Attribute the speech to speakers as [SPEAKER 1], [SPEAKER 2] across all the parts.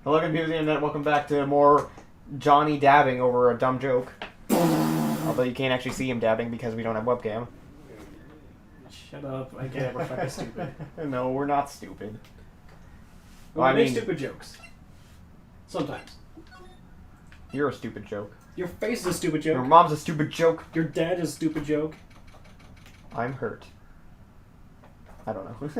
[SPEAKER 1] Hello, confusing internet. Welcome back to more Johnny dabbing over a dumb joke. Although you can't actually see him dabbing because we don't have webcam.
[SPEAKER 2] Shut up. I get it. We're fucking stupid.
[SPEAKER 1] No, we're not stupid.
[SPEAKER 2] We make stupid jokes. Sometimes.
[SPEAKER 1] You're a stupid joke.
[SPEAKER 2] Your face is a stupid joke.
[SPEAKER 1] Your mom's a stupid joke.
[SPEAKER 2] Your dad is a stupid joke.
[SPEAKER 1] I'm hurt. I don't know.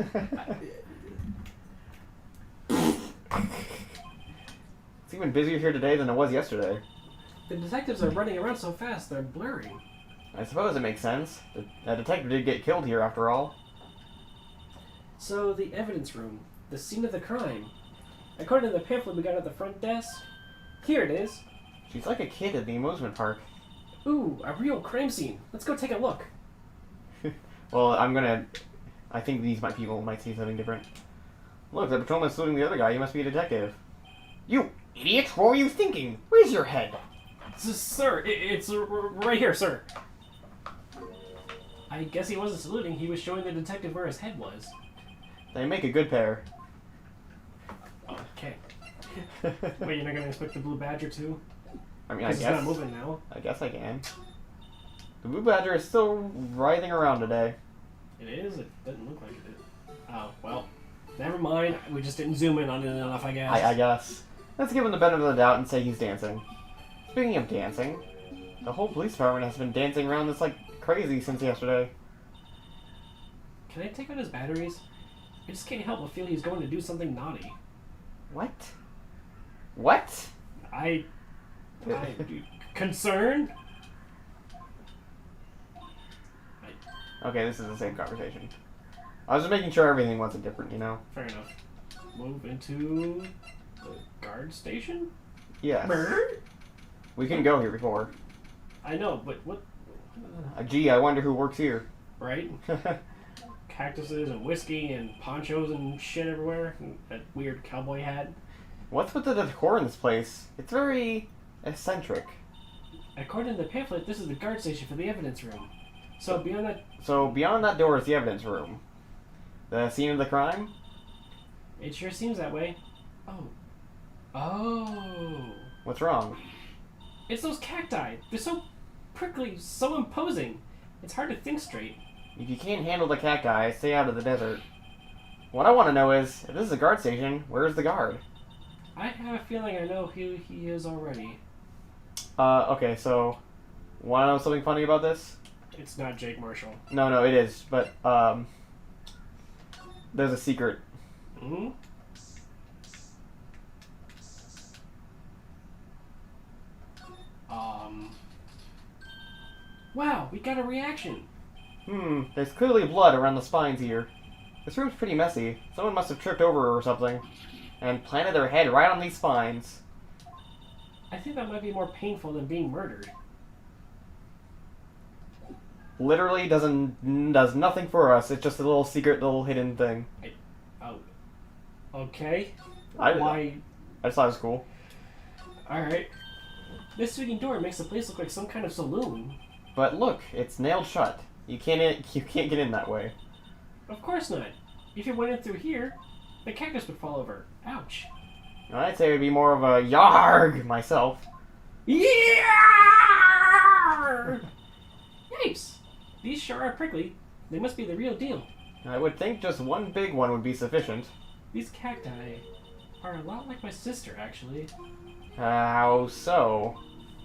[SPEAKER 1] It's even busier here today than it was yesterday.
[SPEAKER 2] The detectives are running around so fast, they're blurry.
[SPEAKER 1] I suppose it makes sense. The detective did get killed here after all.
[SPEAKER 2] So, the evidence room. The scene of the crime. According to the pamphlet we got at the front desk, here it is.
[SPEAKER 1] She's like a kid at the amusement park.
[SPEAKER 2] Ooh, a real crime scene. Let's go take a look.
[SPEAKER 1] Well, I think these people might see something different. Look, the patrolman's saluting the other guy. He must be a detective. You idiot! What were you thinking? Where's your head?
[SPEAKER 2] Sir, it's right here, sir. I guess he wasn't saluting. He was showing the detective where his head was.
[SPEAKER 1] They make a good pair.
[SPEAKER 2] Okay. Wait, you're not gonna inspect the blue badger too?
[SPEAKER 1] I mean, I guess.
[SPEAKER 2] It's not moving now.
[SPEAKER 1] I guess I can. The blue badger is still writhing around today.
[SPEAKER 2] It is? It doesn't look like it did. Oh, well. Never mind. We just didn't zoom in on it enough, I guess.
[SPEAKER 1] I guess. Let's give him the benefit of the doubt and say he's dancing. Speaking of dancing, the whole police department has been dancing around this like crazy since yesterday.
[SPEAKER 2] Can I take out his batteries? I just can't help but feel he's going to do something naughty.
[SPEAKER 1] What? What?
[SPEAKER 2] I concerned?
[SPEAKER 1] Okay, this is the same conversation. I was just making sure everything wasn't different, you know?
[SPEAKER 2] Fair enough. Move into the guard station?
[SPEAKER 1] Yes.
[SPEAKER 2] Bird?
[SPEAKER 1] We couldn't go here before.
[SPEAKER 2] I know, but what?
[SPEAKER 1] Gee, I wonder who works here.
[SPEAKER 2] Right? Cactuses and whiskey and ponchos and shit everywhere. And that weird cowboy hat.
[SPEAKER 1] What's with the decor in this place? It's very eccentric.
[SPEAKER 2] According to the pamphlet, this is the guard station for the evidence room. So beyond that door is the evidence room. The scene of the crime? It sure seems that way. Oh.
[SPEAKER 1] What's wrong?
[SPEAKER 2] It's those cacti. They're so prickly, so imposing. It's hard to think straight.
[SPEAKER 1] If you can't handle the cacti, stay out of the desert. What I want to know is, if this is a guard station, where's the guard?
[SPEAKER 2] I have a feeling I know who he is already.
[SPEAKER 1] Okay, so, want to know something funny about this?
[SPEAKER 2] It's not Jake Marshall.
[SPEAKER 1] No, it is, but, there's a secret.
[SPEAKER 2] Hmm? Wow, we got a reaction.
[SPEAKER 1] There's clearly blood around the spines here. This room's pretty messy. Someone must have tripped over or something, and planted their head right on these spines.
[SPEAKER 2] I think that might be more painful than being murdered.
[SPEAKER 1] Literally does nothing for us. It's just a little secret, little hidden thing.
[SPEAKER 2] Okay.
[SPEAKER 1] Why? I just thought it was cool.
[SPEAKER 2] Alright. This swinging door makes the place look like some kind of saloon.
[SPEAKER 1] But look, it's nailed shut. You can't get in that way.
[SPEAKER 2] Of course not. If you went in through here, the cactus would fall over. Ouch.
[SPEAKER 1] I'd say it would be more of a yarg myself.
[SPEAKER 2] Yeah! Yipes! These sure are prickly. They must be the real deal.
[SPEAKER 1] I would think just one big one would be sufficient.
[SPEAKER 2] These cacti are a lot like my sister, actually.
[SPEAKER 1] How so?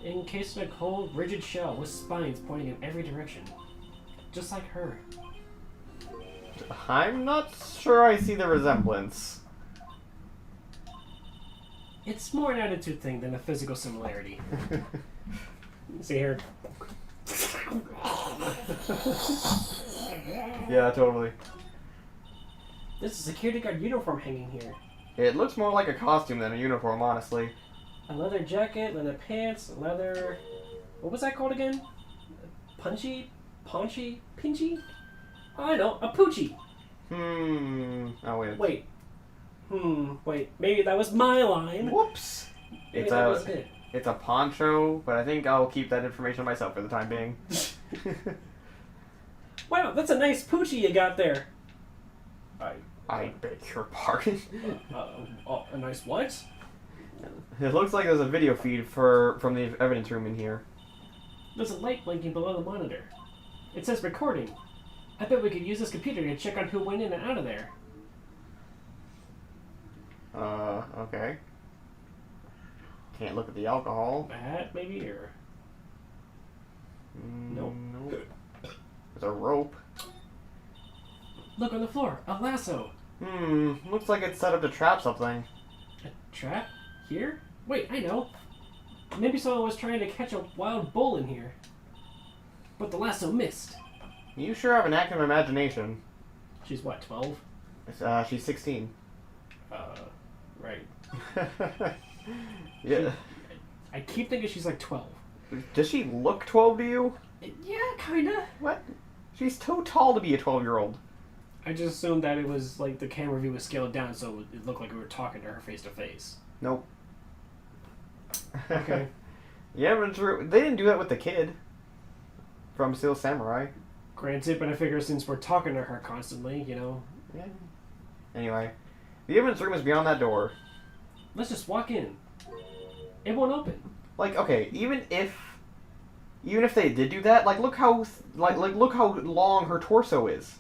[SPEAKER 2] Encased in a cold, rigid shell with spines pointing in every direction. Just like her.
[SPEAKER 1] I'm not sure I see the resemblance.
[SPEAKER 2] It's more an attitude thing than a physical similarity. See here.
[SPEAKER 1] Yeah, totally.
[SPEAKER 2] There's a security guard uniform hanging here.
[SPEAKER 1] It looks more like a costume than a uniform, honestly.
[SPEAKER 2] A leather jacket, leather pants, leather... What was that called again? Punchy? Paunchy? Pinchy? I know, a poochie.
[SPEAKER 1] Oh, wait.
[SPEAKER 2] Wait. Wait. Maybe that was my line.
[SPEAKER 1] Whoops.
[SPEAKER 2] Maybe that was it.
[SPEAKER 1] It's a poncho, but I think I'll keep that information myself for the time being.
[SPEAKER 2] Wow, that's a nice poochie you got there.
[SPEAKER 1] I beg your pardon?
[SPEAKER 2] A nice what?
[SPEAKER 1] It looks like there's a video feed from the evidence room in here.
[SPEAKER 2] There's a light blinking below the monitor. It says recording. I bet we could use this computer to check on who went in and out of there.
[SPEAKER 1] Okay. Can't look at the alcohol.
[SPEAKER 2] That maybe, or... Nope.
[SPEAKER 1] Nope. There's a rope.
[SPEAKER 2] Look on the floor. A lasso.
[SPEAKER 1] Looks like it's set up to trap something.
[SPEAKER 2] A trap? Here? Wait, I know. Maybe someone was trying to catch a wild bull in here. But the lasso missed.
[SPEAKER 1] You sure have an active imagination.
[SPEAKER 2] She's what, 12?
[SPEAKER 1] She's 16.
[SPEAKER 2] Right.
[SPEAKER 1] Yeah.
[SPEAKER 2] I keep thinking she's like 12.
[SPEAKER 1] Does she look 12 to you?
[SPEAKER 2] Yeah, kinda.
[SPEAKER 1] What? She's too tall to be a 12-year-old.
[SPEAKER 2] I just assumed that it was like the camera view was scaled down so it looked like we were talking to her face to face.
[SPEAKER 1] Nope.
[SPEAKER 2] Okay.
[SPEAKER 1] Yeah, but they didn't do that with the kid from Steel Samurai.
[SPEAKER 2] Granted, but I figure since we're talking to her constantly, you know.
[SPEAKER 1] Yeah. Anyway, the evidence room is beyond that door.
[SPEAKER 2] Let's just walk in. It won't open.
[SPEAKER 1] Like, okay, even if they did do that, like, look how look how long her torso is.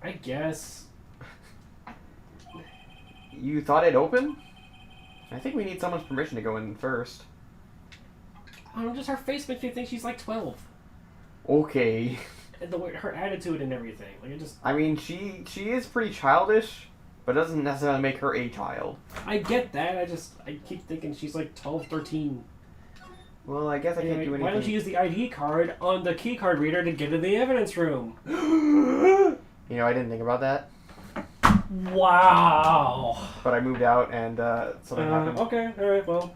[SPEAKER 2] I guess.
[SPEAKER 1] You thought it'd open? I think we need someone's permission to go in first.
[SPEAKER 2] I don't know, just her face makes me think she's like 12.
[SPEAKER 1] Okay.
[SPEAKER 2] And the way her attitude and everything, like it just.
[SPEAKER 1] I mean, she is pretty childish, but it doesn't necessarily make her a child.
[SPEAKER 2] I get that. I keep thinking she's like 12, 13.
[SPEAKER 1] Well, I guess I can't do anything.
[SPEAKER 2] Why don't you use the ID card on the key card reader to get to the evidence room?
[SPEAKER 1] You know, I didn't think about that.
[SPEAKER 2] Wow.
[SPEAKER 1] But I moved out and something happened.
[SPEAKER 2] Okay, alright, well.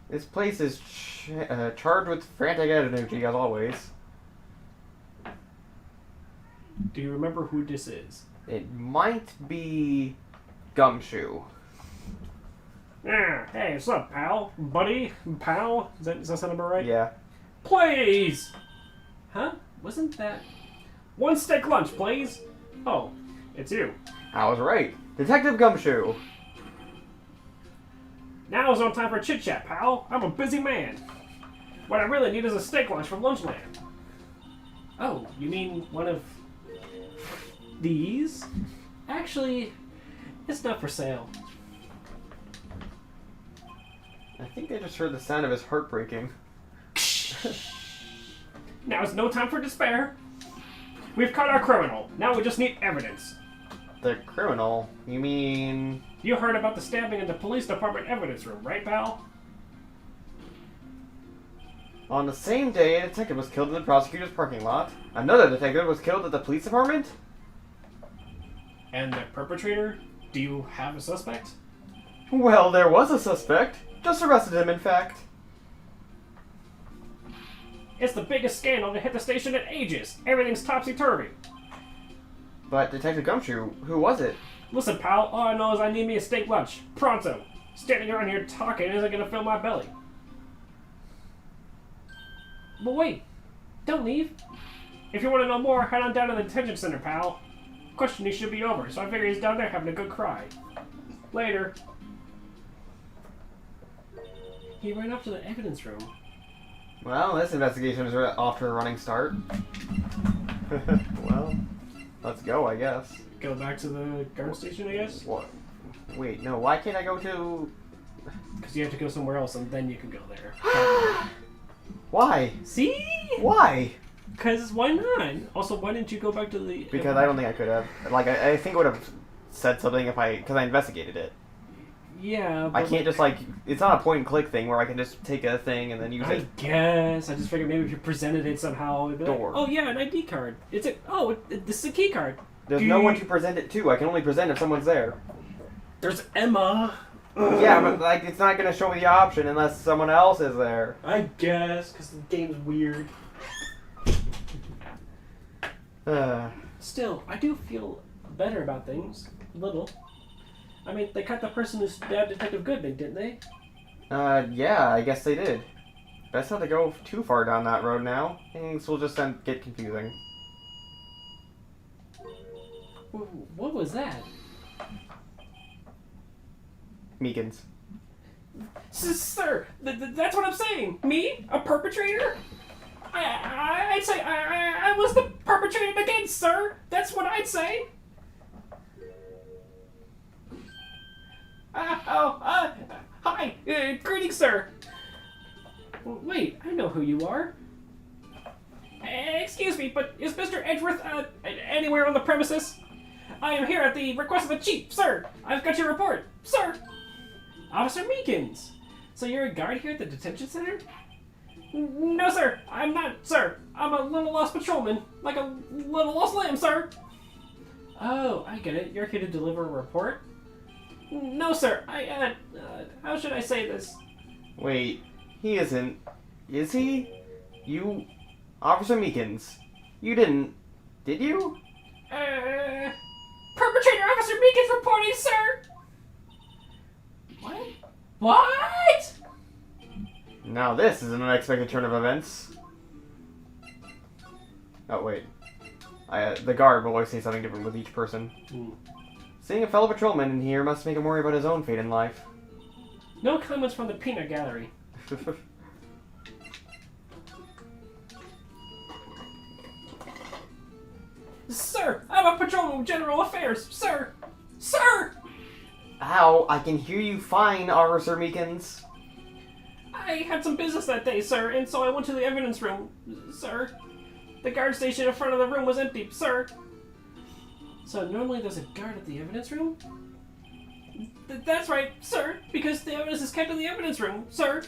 [SPEAKER 1] This place is charged with frantic energy, as always.
[SPEAKER 2] Do you remember who this is?
[SPEAKER 1] It might be Gumshoe.
[SPEAKER 2] Yeah, hey, what's up, pal? Buddy? Pal? Does that sound about right?
[SPEAKER 1] Yeah.
[SPEAKER 2] Please! Huh? Wasn't that... One steak lunch, please! Oh, it's you.
[SPEAKER 1] I was right. Detective Gumshoe.
[SPEAKER 2] Now's no time for chit-chat, pal. I'm a busy man. What I really need is a steak lunch from Lunchland. Oh, you mean one of... these? Actually, it's not for sale.
[SPEAKER 1] I think I just heard the sound of his heart breaking.
[SPEAKER 2] Now is no time for despair. We've caught our criminal. Now we just need evidence.
[SPEAKER 1] The criminal? You mean...
[SPEAKER 2] You heard about the stabbing in the police department evidence room, right, pal?
[SPEAKER 1] On the same day, a detective was killed in the prosecutor's parking lot. Another detective was killed at the police department?
[SPEAKER 2] And the perpetrator? Do you have a suspect?
[SPEAKER 1] Well, there was a suspect. Just arrested him, in fact.
[SPEAKER 2] It's the biggest scandal to hit the station in ages. Everything's topsy-turvy.
[SPEAKER 1] But Detective Gumshoe, who was it?
[SPEAKER 2] Listen, pal, all I know is I need me a steak lunch. Pronto. Standing around here talking isn't gonna fill my belly. But wait. Don't leave. If you want to know more, head on down to the detention center, pal. Questioning should be over, so I figure he's down there having a good cry. Later. He ran up to the evidence room.
[SPEAKER 1] Well, this investigation is off to a running start. Well, let's go, I guess.
[SPEAKER 2] Go back to the guard station, I guess?
[SPEAKER 1] What? Wait, no, why can't I go to...
[SPEAKER 2] Because you have to go somewhere else and then you can go there.
[SPEAKER 1] Why?
[SPEAKER 2] See?
[SPEAKER 1] Why?
[SPEAKER 2] Because why not? Also, why didn't you go back to the...
[SPEAKER 1] Because I don't think I could have. Like, I think I would have said something if I... Because I investigated it.
[SPEAKER 2] Yeah, but...
[SPEAKER 1] I can't just, like... It's not a point-and-click thing where I can just take a thing and then use it.
[SPEAKER 2] I guess. I just figured maybe if you presented it somehow... It'd be like,
[SPEAKER 1] Door.
[SPEAKER 2] oh, yeah, an ID card. It's a... Oh, this is a key card.
[SPEAKER 1] There's no one to present it to. I can only present if someone's there.
[SPEAKER 2] There's Emma.
[SPEAKER 1] Yeah, but, like, it's not going to show me the option unless someone else is there.
[SPEAKER 2] I guess, because the game's weird. Still, I do feel better about things. A little. I mean, they cut the person who stabbed Detective Goodman, didn't they?
[SPEAKER 1] Yeah, I guess they did. Best not to go too far down that road now. Things will just then get confusing.
[SPEAKER 2] What was that?
[SPEAKER 1] Meekins.
[SPEAKER 2] Sir, that's what I'm saying. Me? A perpetrator? I'd say I was the perpetrator against, sir. That's what I'd say. Hi. Greetings, sir. Wait, I know who you are. Excuse me, but is Mr. Edgeworth anywhere on the premises? I am here at the request of the chief, sir. I've got your report, sir. Officer Meekins. So you're a guard here at the detention center? No, sir. I'm not, sir. I'm a little lost patrolman, like a little lost lamb, sir. Oh, I get it. You're here to deliver a report? No, sir. How should I say this?
[SPEAKER 1] Wait, he isn't. Is he? You... Officer Meekins. You didn't... Did you?
[SPEAKER 2] Perpetrator Officer Meekins reporting, sir! What? What?
[SPEAKER 1] Now this is an unexpected turn of events. Oh, wait. The guard will always say something different with each person. Seeing a fellow patrolman in here must make him worry about his own fate in life.
[SPEAKER 2] No comments from the peanut gallery. Sir, I'm a patrolman with general affairs, sir! Sir!
[SPEAKER 1] Ow, I can hear you fine, Officer Meekins.
[SPEAKER 2] I had some business that day, sir, and so I went to the evidence room, sir. The guard station in front of the room was empty, sir. So normally there's a guard at the evidence room? That's right, sir, because the evidence is kept in the evidence room, sir.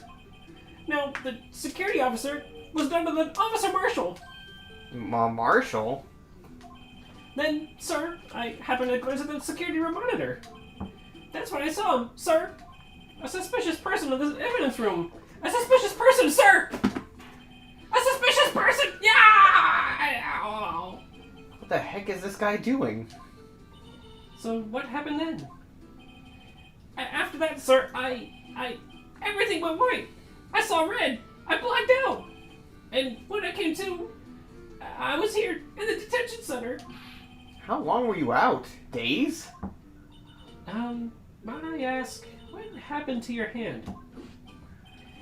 [SPEAKER 2] Now, the security officer was done to the officer marshal.
[SPEAKER 1] Marshal?
[SPEAKER 2] Then, sir, I happened to glance at the security room monitor. That's when I saw him, sir. A suspicious person in the evidence room. A suspicious person, sir! A suspicious person! Yeah!
[SPEAKER 1] What the heck is this guy doing?
[SPEAKER 2] So what happened then? After that, sir, everything went white. I saw red. I blacked out. And when I came to, I was here in the detention center.
[SPEAKER 1] How long were you out? Days?
[SPEAKER 2] Might I ask, what happened to your hand?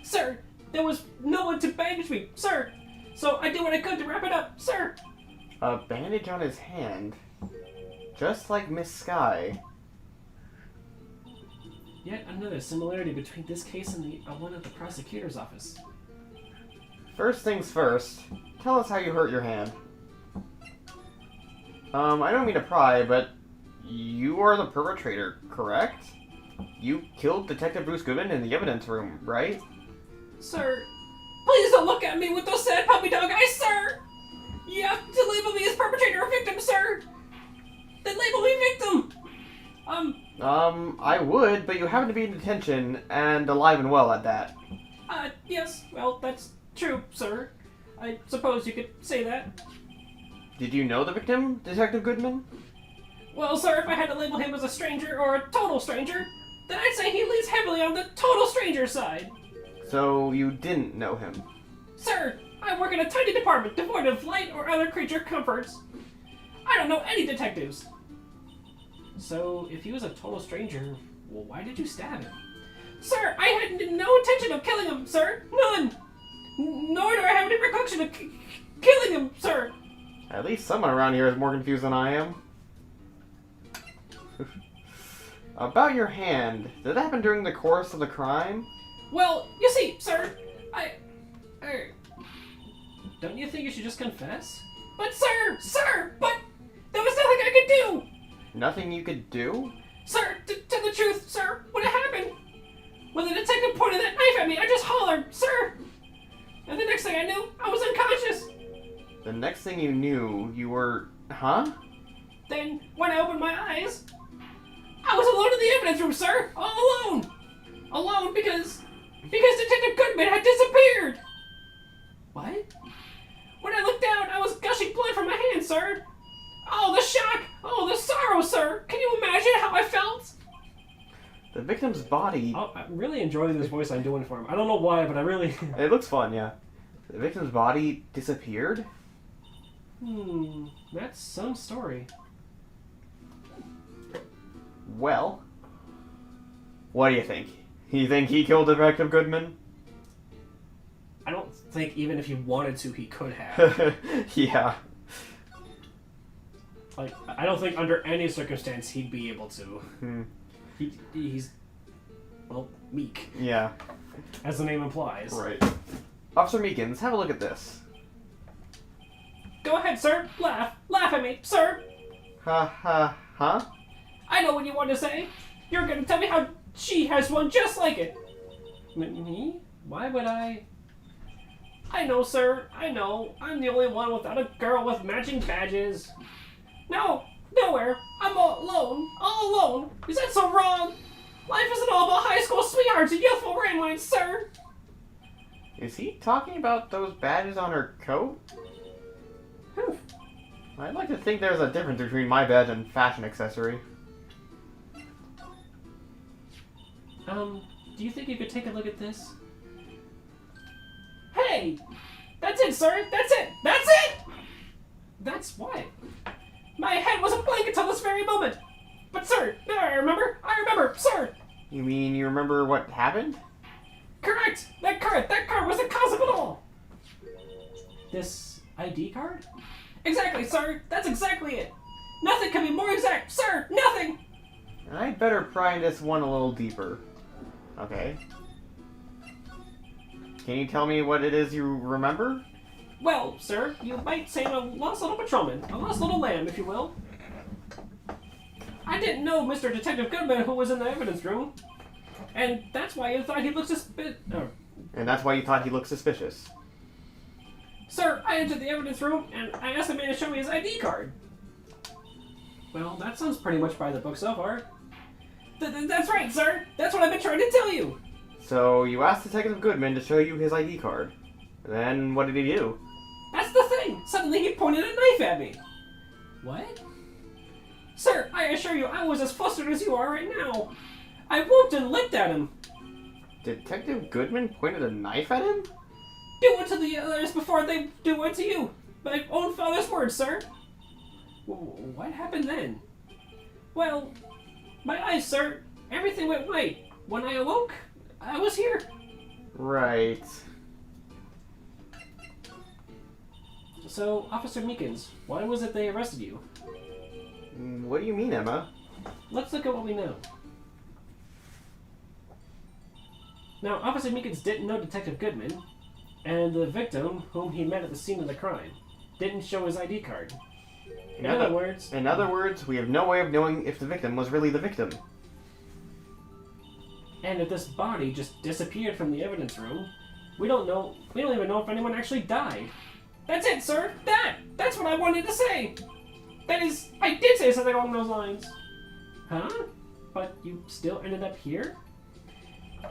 [SPEAKER 2] Sir, there was no one to bandage me, sir. So I did what I could to wrap it up, sir.
[SPEAKER 1] A bandage on his hand. Just like Miss Sky.
[SPEAKER 2] Yet another similarity between this case and the one at the prosecutor's office.
[SPEAKER 1] First things first, tell us how you hurt your hand. I don't mean to pry, but you are the perpetrator, correct? You killed Detective Bruce Goodman in the evidence room, right?
[SPEAKER 2] Sir, please don't look at me with those sad puppy dog eyes, sir! You have to label me as perpetrator or victim, sir! Then label me victim!
[SPEAKER 1] I would, but you happen to be in detention, and alive and well at that.
[SPEAKER 2] Yes, well, that's true, sir. I suppose you could say that.
[SPEAKER 1] Did you know the victim, Detective Goodman?
[SPEAKER 2] Well, sir, if I had to label him as a stranger or a total stranger, then I'd say he leans heavily on the total stranger side.
[SPEAKER 1] So you didn't know him?
[SPEAKER 2] Sir, I work in a tiny department devoid of light or other creature comforts. I don't know any detectives. So, if he was a total stranger, well, why did you stab him? Sir, I had no intention of killing him, sir. None. Nor do I have any recollection of killing him, sir.
[SPEAKER 1] At least someone around here is more confused than I am. About your hand, did that happen during the course of the crime?
[SPEAKER 2] Well, you see, sir, don't you think you should just confess? But sir, but there was nothing I could do!
[SPEAKER 1] Nothing you could do?
[SPEAKER 2] Sir, to the truth, sir, when it happened, when the detective pointed that knife at me, I just hollered, sir! And the next thing I knew, I was unconscious!
[SPEAKER 1] The next thing you knew, you were... Huh?
[SPEAKER 2] Then, when I opened my eyes, I was alone in the evidence room, sir! All alone! Alone because Detective Goodman had disappeared! What? When I looked down, I was gushing blood from my hand, sir! Oh, the shock! Oh, the sorrow, sir! Can you imagine how I felt?
[SPEAKER 1] The victim's body...
[SPEAKER 2] Oh, I'm really enjoying this voice I'm doing for him. I don't know why, but I really...
[SPEAKER 1] It looks fun, yeah. The victim's body disappeared?
[SPEAKER 2] That's some story.
[SPEAKER 1] Well, what do you think? You think he killed Detective Goodman?
[SPEAKER 2] I don't think even if he wanted to, he could have.
[SPEAKER 1] Yeah.
[SPEAKER 2] Like, I don't think under any circumstance he'd be able to.
[SPEAKER 1] Hmm.
[SPEAKER 2] He's, well, meek.
[SPEAKER 1] Yeah.
[SPEAKER 2] As the name implies.
[SPEAKER 1] Right. Officer Meekins, have a look at this.
[SPEAKER 2] Go ahead, sir. Laugh. Laugh at me, sir.
[SPEAKER 1] Huh?
[SPEAKER 2] I know what you want to say. You're going to tell me how she has one just like it. Me? Why would I? I know, sir. I know. I'm the only one without a girl with matching badges. No, nowhere. I'm all alone. All alone. Is that so wrong? Life isn't all about high school sweethearts and youthful ramblings, sir.
[SPEAKER 1] Is he talking about those badges on her coat? I'd like to think there's a difference between my badge and fashion accessory.
[SPEAKER 2] Do you think you could take a look at this? Hey! That's it, sir! That's it! That's it! That's what? My head was a blank until this very moment! But sir, now I remember, sir!
[SPEAKER 1] You mean you remember what happened?
[SPEAKER 2] Correct! That card was the cause of it all! This ID card? Exactly, sir! That's exactly it! Nothing can be more exact, sir! Nothing!
[SPEAKER 1] I'd better pry this one a little deeper. Okay. Can you tell me what it is you remember?
[SPEAKER 2] Well, sir, you might say I'm a lost little patrolman, a lost little lamb, if you will. I didn't know Mr. Detective Goodman who was in the evidence room, and that's why you thought he looked
[SPEAKER 1] And that's why you thought he looked suspicious.
[SPEAKER 2] Sir, I entered the evidence room, and I asked the man to show me his ID card. Well, that sounds pretty much by the book so far. That's right, sir! That's what I've been trying to tell you!
[SPEAKER 1] So, you asked Detective Goodman to show you his ID card. Then, what did he do?
[SPEAKER 2] That's the thing! Suddenly he pointed a knife at me! What? Sir, I assure you, I was as flustered as you are right now. I whooped and licked at him.
[SPEAKER 1] Detective Goodman pointed a knife at him?
[SPEAKER 2] Do it to the others before they do it to you. My own father's words, sir. What happened then? Well, my eyes, sir. Everything went white. When I awoke, I was here.
[SPEAKER 1] Right.
[SPEAKER 2] So, Officer Meekins, why was it they arrested you?
[SPEAKER 1] What do you mean, Emma?
[SPEAKER 2] Let's look at what we know. Now, Officer Meekins didn't know Detective Goodman, and the victim, whom he met at the scene of the crime, didn't show his ID card. In other words,
[SPEAKER 1] we have no way of knowing if the victim was really the victim.
[SPEAKER 2] And if this body just disappeared from the evidence room, we don't even know if anyone actually died. That's it, sir! That's what I wanted to say! That is, I did say something along those lines. Huh? But you still ended up here?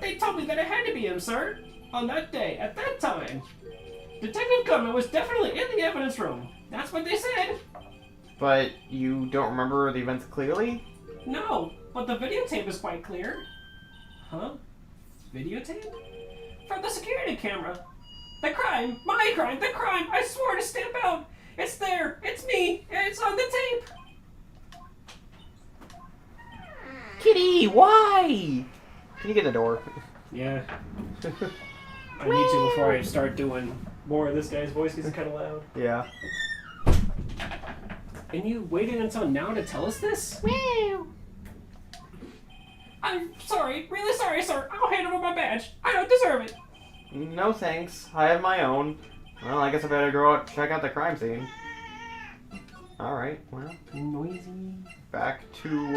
[SPEAKER 2] They told me that it had to be him, sir. On that day, at that time. Detective Goodman was definitely in the evidence room. That's what they said.
[SPEAKER 1] But you don't remember the events clearly?
[SPEAKER 2] No, but the videotape is quite clear. Huh? Videotape? From the security camera. The crime! My crime! The crime! I swore to stamp out! It's there! It's me! It's on the tape!
[SPEAKER 1] Kitty, why? Can you get the door?
[SPEAKER 2] Yeah. I need to before I start doing more of this guy's voice because it's kind of loud.
[SPEAKER 1] Yeah.
[SPEAKER 2] And you waited until now to tell us this?
[SPEAKER 1] Meow.
[SPEAKER 2] I'm sorry. Really sorry, sir. I'll hand over my badge. I don't deserve it.
[SPEAKER 1] No thanks. I have my own. Well, I guess I better go out check out the crime scene. Alright, well.
[SPEAKER 2] Noisy.
[SPEAKER 1] Back to,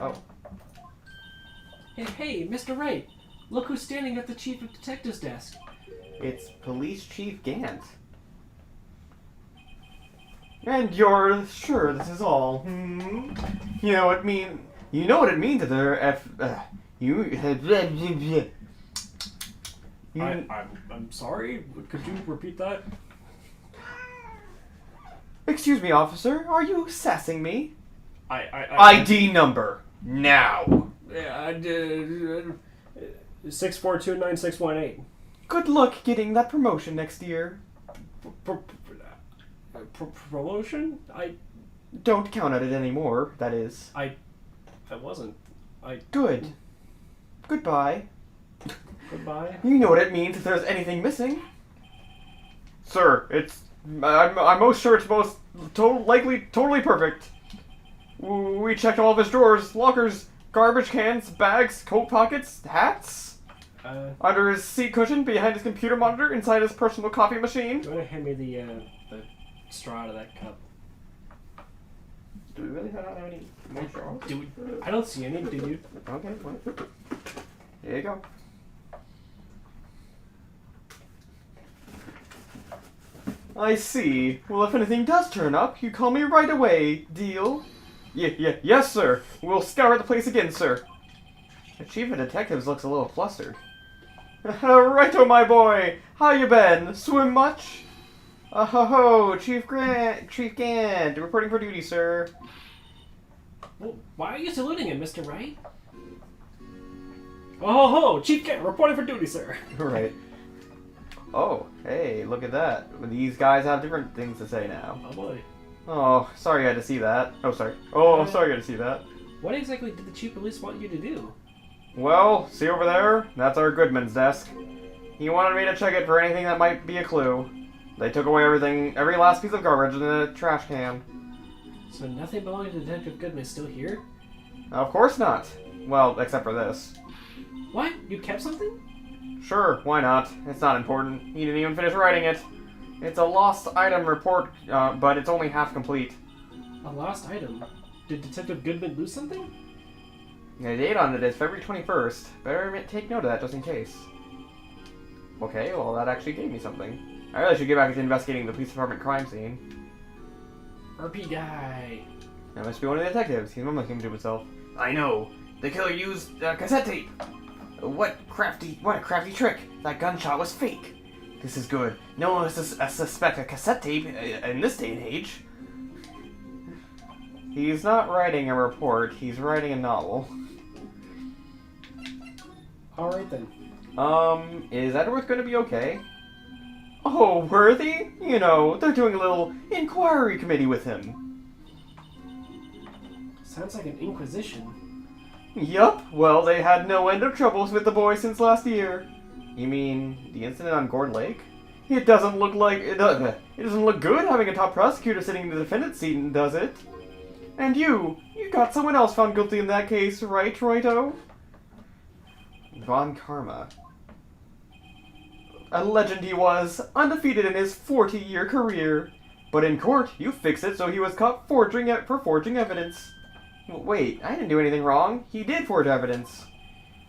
[SPEAKER 1] Oh.
[SPEAKER 2] Hey, Mr. Wright. Look who's standing at the Chief of Detectives desk.
[SPEAKER 1] It's Police Chief Gant. And you're sure this is all? Hmm? You know what it means to the
[SPEAKER 2] I'm sorry. Could you repeat that?
[SPEAKER 1] Excuse me, officer. Are you sassing me?
[SPEAKER 2] ID
[SPEAKER 1] number now.
[SPEAKER 2] Yeah, 6429618.
[SPEAKER 1] Good luck getting that promotion next year.
[SPEAKER 2] Promotion?
[SPEAKER 1] Don't count on it anymore. That is.
[SPEAKER 2] I wasn't.
[SPEAKER 1] Good. Goodbye.
[SPEAKER 2] Goodbye.
[SPEAKER 1] You know what it means if there's anything missing. Sir, I'm most sure it's likely totally perfect. We checked all of his drawers, lockers, garbage cans, bags, coat pockets, hats. Under his seat cushion, behind his computer monitor, inside his personal coffee machine.
[SPEAKER 2] Do you want to hand me the straw out of that cup?
[SPEAKER 1] Do we really have any more straws?
[SPEAKER 2] I don't see any, do you?
[SPEAKER 1] Okay, well. Here you go. I see. Well, if anything does turn up, you call me right away. Deal? Yes, sir. We'll scour the place again, sir. The chief of detectives looks a little flustered. Righto, my boy. How you been? Swim much? Ho, Chief Gant, reporting for duty, sir.
[SPEAKER 2] Well, why are you saluting him, Mr. Wright? Oh, Chief Gant, reporting for duty, sir.
[SPEAKER 1] Right. Oh, hey, look at that. These guys have different things to say now.
[SPEAKER 2] Oh boy.
[SPEAKER 1] Oh, sorry you had to see that. Oh, sorry. Oh, sorry you had to see that.
[SPEAKER 2] What exactly did the chief police want you to do?
[SPEAKER 1] Well, see over there? That's our Goodman's desk. He wanted me to check it for anything that might be a clue. They took away every last piece of garbage in the trash can.
[SPEAKER 2] So nothing belonging to Detective Goodman is still here?
[SPEAKER 1] Of course not. Well, except for this.
[SPEAKER 2] What? You kept something?
[SPEAKER 1] Sure, why not? It's not important. He didn't even finish writing it. It's a lost item report, but it's only half complete.
[SPEAKER 2] A lost item? Did Detective Goodman lose something?
[SPEAKER 1] The date on it is February 21st. Better take note of that just in case. Okay, well that actually gave me something. I really should get back to investigating the police department crime scene.
[SPEAKER 2] RP guy.
[SPEAKER 1] That must be one of the detectives. He's mumbling to himself. I know. The killer used cassette tape. What a crafty trick. That gunshot was fake. This is good. No one will suspect a cassette tape in this day and age. He's not writing a report. He's writing a novel.
[SPEAKER 2] Alright then.
[SPEAKER 1] Is Edward going to be okay? Oh, Worthy? You know, they're doing a little inquiry committee with him.
[SPEAKER 2] Sounds like an inquisition.
[SPEAKER 1] Yup. Well, they had no end of troubles with the boy since last year. You mean the incident on Gord Lake? It doesn't look like it doesn't look good having a top prosecutor sitting in the defendant's seat, does it? And you got someone else found guilty in that case, right, Righto? Von Karma. A legend he was, undefeated in his 40-year career. But in court, you fixed it so he was caught for forging evidence. Wait, I didn't do anything wrong. He did forge evidence.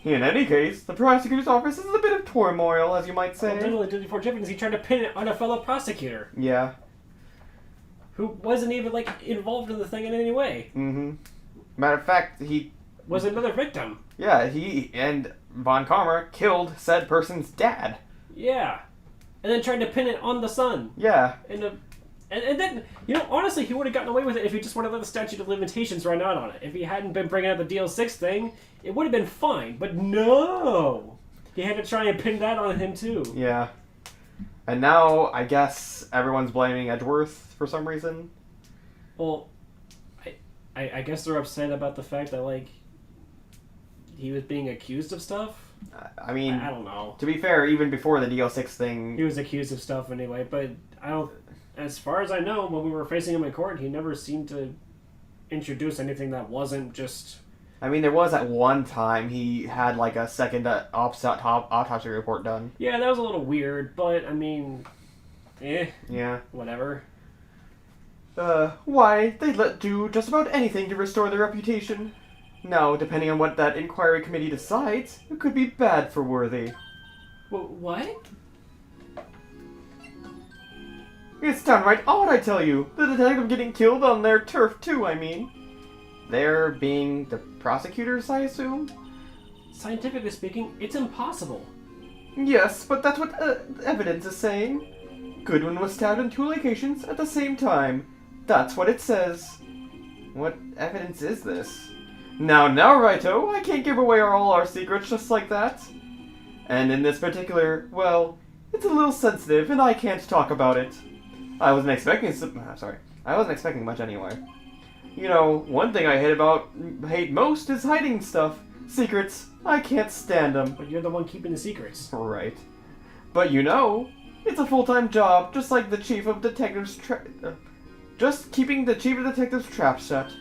[SPEAKER 1] In any case, the prosecutor's office is in a bit of turmoil, as you might say.
[SPEAKER 2] Well, not only did he forge evidence, he tried to pin it on a fellow prosecutor.
[SPEAKER 1] Yeah.
[SPEAKER 2] Who wasn't even, involved in the thing in any way.
[SPEAKER 1] Mm-hmm. Matter of fact, he...
[SPEAKER 2] was another victim.
[SPEAKER 1] Yeah, he and Von Karma killed said person's dad.
[SPEAKER 2] Yeah. And then tried to pin it on the son.
[SPEAKER 1] Yeah.
[SPEAKER 2] And then, honestly, he would have gotten away with it if he just would have let the statute of limitations run out on it. If he hadn't been bringing out the DL6 thing, it would have been fine. But no! He had to try and pin that on him, too.
[SPEAKER 1] Yeah. And now, I guess, everyone's blaming Edgeworth for some reason.
[SPEAKER 2] Well, I guess they're upset about the fact that, he was being accused of stuff?
[SPEAKER 1] I mean...
[SPEAKER 2] I don't know.
[SPEAKER 1] To be fair, even before the DL6 thing...
[SPEAKER 2] He was accused of stuff anyway, but I don't... As far as I know, when we were facing him in court, he never seemed to introduce anything that wasn't just...
[SPEAKER 1] I mean, there was at one time he had, a second autopsy report done.
[SPEAKER 2] Yeah, that was a little weird, but, I mean...
[SPEAKER 1] Yeah.
[SPEAKER 2] Whatever.
[SPEAKER 1] Why, they'd do just about anything to restore their reputation. Now, depending on what that inquiry committee decides, it could be bad for Worthy.
[SPEAKER 2] What?
[SPEAKER 1] It's downright odd, I tell you. The detective getting killed on their turf, too, I mean. They're being the prosecutors, I assume?
[SPEAKER 2] Scientifically speaking, it's impossible.
[SPEAKER 1] Yes, but that's what evidence is saying. Goodwin was stabbed in 2 locations at the same time. That's what it says. What evidence is this? Now, Righto, I can't give away all our secrets just like that. And in this particular, well, it's a little sensitive, and I can't talk about it. I wasn't expecting much anyway. One thing I hate most is hiding stuff. Secrets. I can't stand them.
[SPEAKER 2] But you're the one keeping the secrets.
[SPEAKER 1] Right. But you know, it's a full-time job, just like the chief of detectives just keeping the chief of detectives trap shut.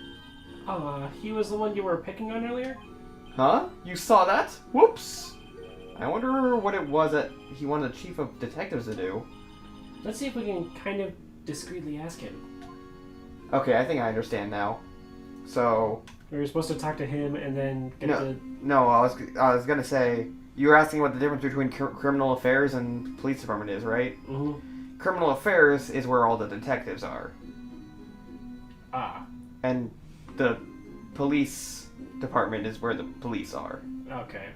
[SPEAKER 2] He was the one you were picking on earlier?
[SPEAKER 1] Huh? You saw that? Whoops! I wonder what it was that he wanted the chief of detectives to do.
[SPEAKER 2] Let's see if we can kind of discreetly ask him.
[SPEAKER 1] Okay, I think I understand now. So...
[SPEAKER 2] We were supposed to talk to him and then get
[SPEAKER 1] No, I was gonna say, you were asking what the difference between criminal affairs and police department is, right?
[SPEAKER 2] Mm-hmm.
[SPEAKER 1] Criminal affairs is where all the detectives are.
[SPEAKER 2] Ah.
[SPEAKER 1] And the police department is where the police are.
[SPEAKER 2] Okay.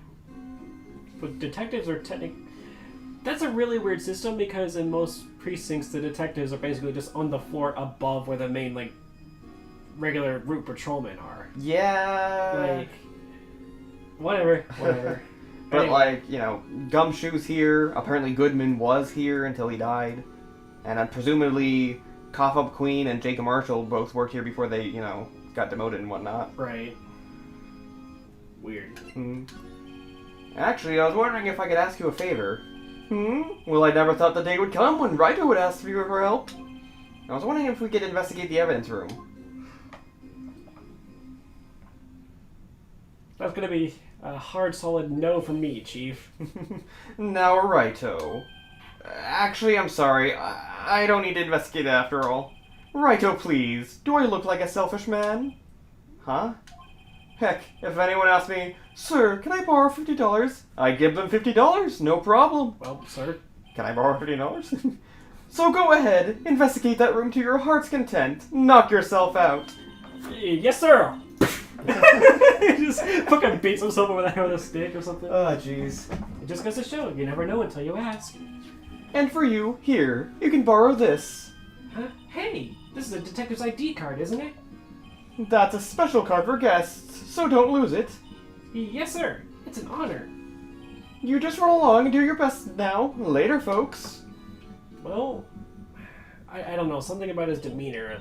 [SPEAKER 2] But detectives are That's a really weird system because in most precincts the detectives are basically just on the floor above where the main, like, regular route patrolmen are.
[SPEAKER 1] Yeah.
[SPEAKER 2] Like, whatever.
[SPEAKER 1] But
[SPEAKER 2] anyway.
[SPEAKER 1] like, you know, Gumshoe's here. Apparently Goodman was here until he died. And presumably Cough Up Queen and Jacob Marshall both worked here before they, you know, got demoted and whatnot.
[SPEAKER 2] Right. Weird.
[SPEAKER 1] Actually, I was wondering if I could ask you a favor. Well, I never thought the day would come when Wright would ask you for help. I was wondering if we could investigate the evidence room.
[SPEAKER 2] That's gonna be a hard, solid no from me, Chief.
[SPEAKER 1] Now, Righto. Actually, I'm sorry. I don't need to investigate it after all. Righto, please. Do I look like a selfish man? Huh? Heck, if anyone asks me, Sir, can I borrow $50? I give them $50, no problem.
[SPEAKER 2] Well, sir.
[SPEAKER 1] Can I borrow $50? So go ahead, investigate that room to your heart's content. Knock yourself out.
[SPEAKER 2] Yes, sir! He just fucking beats himself over the head with a stick or something.
[SPEAKER 1] Oh, jeez.
[SPEAKER 2] It just goes to show, you never know until you ask.
[SPEAKER 1] And for you, here, you can borrow this.
[SPEAKER 2] Huh? Hey, this is a detective's ID card, isn't it?
[SPEAKER 1] That's a special card for guests, so don't lose it.
[SPEAKER 2] Yes, sir. It's an honor.
[SPEAKER 1] You just run along and do your best now. Later, folks.
[SPEAKER 2] Well, I don't know. Something about his demeanor.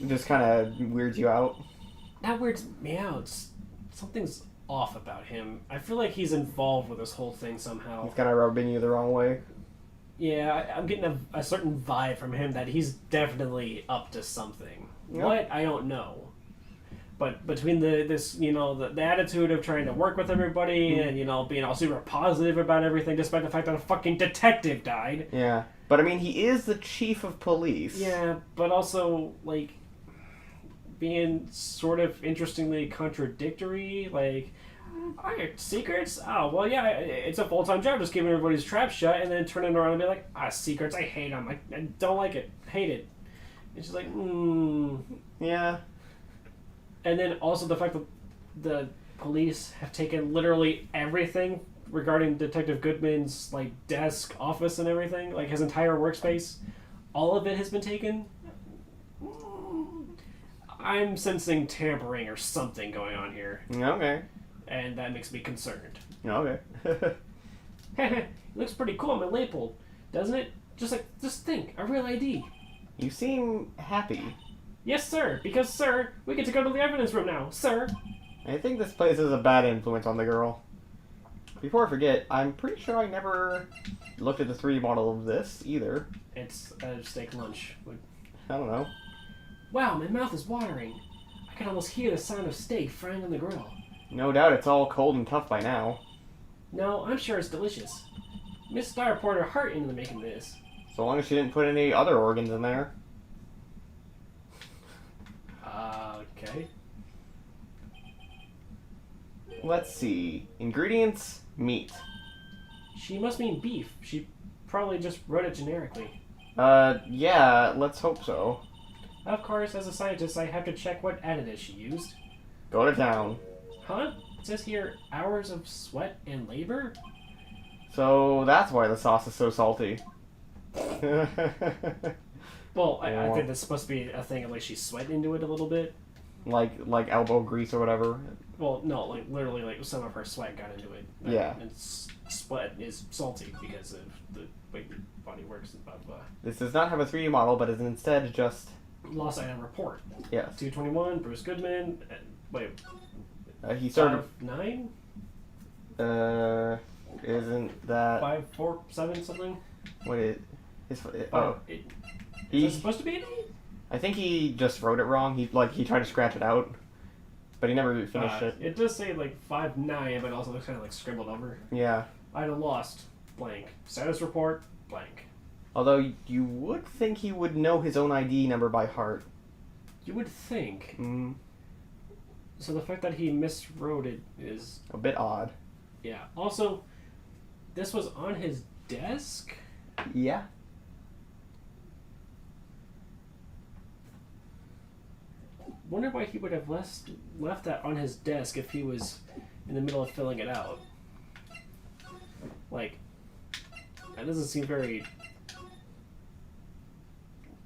[SPEAKER 1] Just kind of weirds you out.
[SPEAKER 2] That weirds me out. Something's off about him. I feel like he's involved with this whole thing somehow.
[SPEAKER 1] He's kind of rubbing you the wrong way.
[SPEAKER 2] Yeah, I'm getting a certain vibe from him that he's definitely up to something.
[SPEAKER 1] Yep.
[SPEAKER 2] What? I don't know. But between the attitude of trying to work with everybody and, you know, being all super positive about everything despite the fact that a fucking detective died.
[SPEAKER 1] Yeah. But, I mean, he is the chief of police.
[SPEAKER 2] Yeah, but also, like, being sort of interestingly contradictory. Like, secrets? Oh, well, yeah, it's a full-time job just keeping everybody's trap shut and then turning around and be like, secrets, I hate them. I don't like it. Hate it. It's just like,
[SPEAKER 1] Yeah.
[SPEAKER 2] And then also the fact that the police have taken literally everything regarding Detective Goodman's, like, desk, office, and everything, like his entire workspace. All of it has been taken. I'm sensing tampering or something going on here.
[SPEAKER 1] Okay.
[SPEAKER 2] And that makes me concerned.
[SPEAKER 1] Okay.
[SPEAKER 2] It looks pretty cool on my label, doesn't it? Just think, a real ID.
[SPEAKER 1] You seem happy.
[SPEAKER 2] Yes, sir, because, sir, we get to go to the evidence room now, sir.
[SPEAKER 1] I think this place is a bad influence on the girl. Before I forget, I'm pretty sure I never looked at the 3D model of this, either.
[SPEAKER 2] It's a steak lunch.
[SPEAKER 1] I don't know.
[SPEAKER 2] Wow, my mouth is watering. I can almost hear the sound of steak frying on the grill.
[SPEAKER 1] No doubt it's all cold and tough by now.
[SPEAKER 2] No, I'm sure it's delicious. Miss Star poured her heart into making this.
[SPEAKER 1] So long as she didn't put any other organs in there.
[SPEAKER 2] Okay.
[SPEAKER 1] Let's see. Ingredients, meat.
[SPEAKER 2] She must mean beef. She probably just wrote it generically.
[SPEAKER 1] Yeah, let's hope so.
[SPEAKER 2] Of course, as a scientist, I have to check what additives she used.
[SPEAKER 1] Go to town.
[SPEAKER 2] Huh? It says here, hours of sweat and labor?
[SPEAKER 1] So that's why the sauce is so salty.
[SPEAKER 2] Well, I think that's supposed to be a thing of like she sweat into it a little bit.
[SPEAKER 1] Like elbow grease or whatever.
[SPEAKER 2] Well, no, like literally, like some of her sweat got into it.
[SPEAKER 1] Yeah.
[SPEAKER 2] And sweat is salty because of the way your body works and blah blah.
[SPEAKER 1] This does not have a 3D model, but is instead just...
[SPEAKER 2] Lost item report.
[SPEAKER 1] Yes.
[SPEAKER 2] 221, Bruce Goodman. Wait.
[SPEAKER 1] He started...
[SPEAKER 2] 5'9"?
[SPEAKER 1] Isn't that
[SPEAKER 2] 547 something?
[SPEAKER 1] what it is?
[SPEAKER 2] Is
[SPEAKER 1] He,
[SPEAKER 2] it supposed to be an 8?
[SPEAKER 1] I think he just wrote it wrong. He tried to scratch it out, but he never finished it.
[SPEAKER 2] It does say like 5'9", but also looks kind of like scribbled over.
[SPEAKER 1] Yeah.
[SPEAKER 2] I'd have lost blank. Status report blank.
[SPEAKER 1] Although you would think he would know his own ID number by heart.
[SPEAKER 2] You would think.
[SPEAKER 1] Mm,
[SPEAKER 2] So the fact that he miswrote it is
[SPEAKER 1] a bit odd.
[SPEAKER 2] yeah. Also, this was on his desk.
[SPEAKER 1] Yeah.
[SPEAKER 2] Wonder why he would have left that on his desk if he was in the middle of filling it out. Like, that doesn't seem very.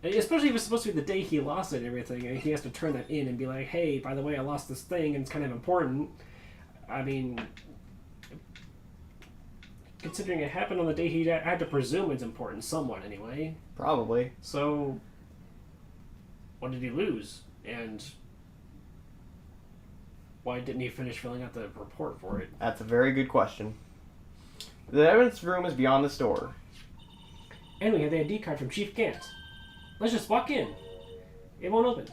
[SPEAKER 2] Especially if it's supposed to be the day he lost it and everything, and he has to turn that in and be like, "Hey, by the way, I lost this thing, and it's kind of important." I mean, considering it happened on the day I had to presume it's important, somewhat anyway.
[SPEAKER 1] Probably.
[SPEAKER 2] So, what did he lose? And why didn't he finish filling out the report for it?
[SPEAKER 1] That's a very good question. The evidence room is beyond the store.
[SPEAKER 2] And we have the ID card from Chief Gant. Let's just walk in. It won't open.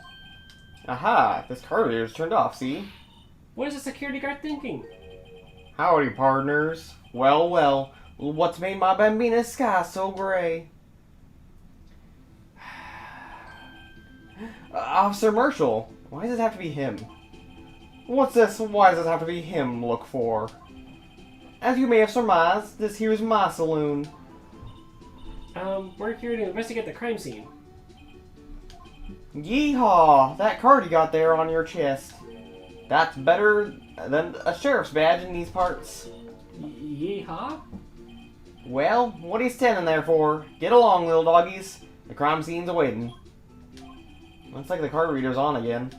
[SPEAKER 1] Aha! This card reader is turned off, see?
[SPEAKER 2] What is the security guard thinking?
[SPEAKER 1] Howdy, partners. Well, well. What's made my bambina's sky so gray? Officer Marshall. Why does it have to be him? What's this? Why does it have to be him look for? As you may have surmised, this here's my saloon.
[SPEAKER 2] We're here to investigate the crime scene.
[SPEAKER 1] Yeehaw! That card you got there on your chest. That's better than a sheriff's badge in these parts.
[SPEAKER 2] Yeehaw?
[SPEAKER 1] Well, what are you standing there for? Get along, little doggies. The crime scene's awaiting. Looks like the card reader's on again.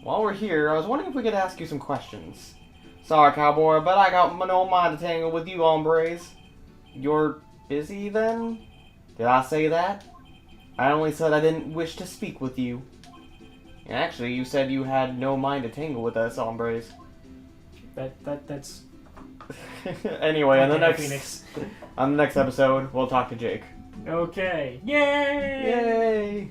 [SPEAKER 1] While we're here, I was wondering if we could ask you some questions. Sorry, cowboy, but I got no mind to tangle with you hombres. You're busy, then? Did I say that? I only said I didn't wish to speak with you. Actually, you said you had no mind to tangle with us hombres.
[SPEAKER 2] That's...
[SPEAKER 1] Anyway, on the
[SPEAKER 2] Phoenix.
[SPEAKER 1] next episode, we'll talk to Jake.
[SPEAKER 2] Okay. Yay!
[SPEAKER 1] Yay!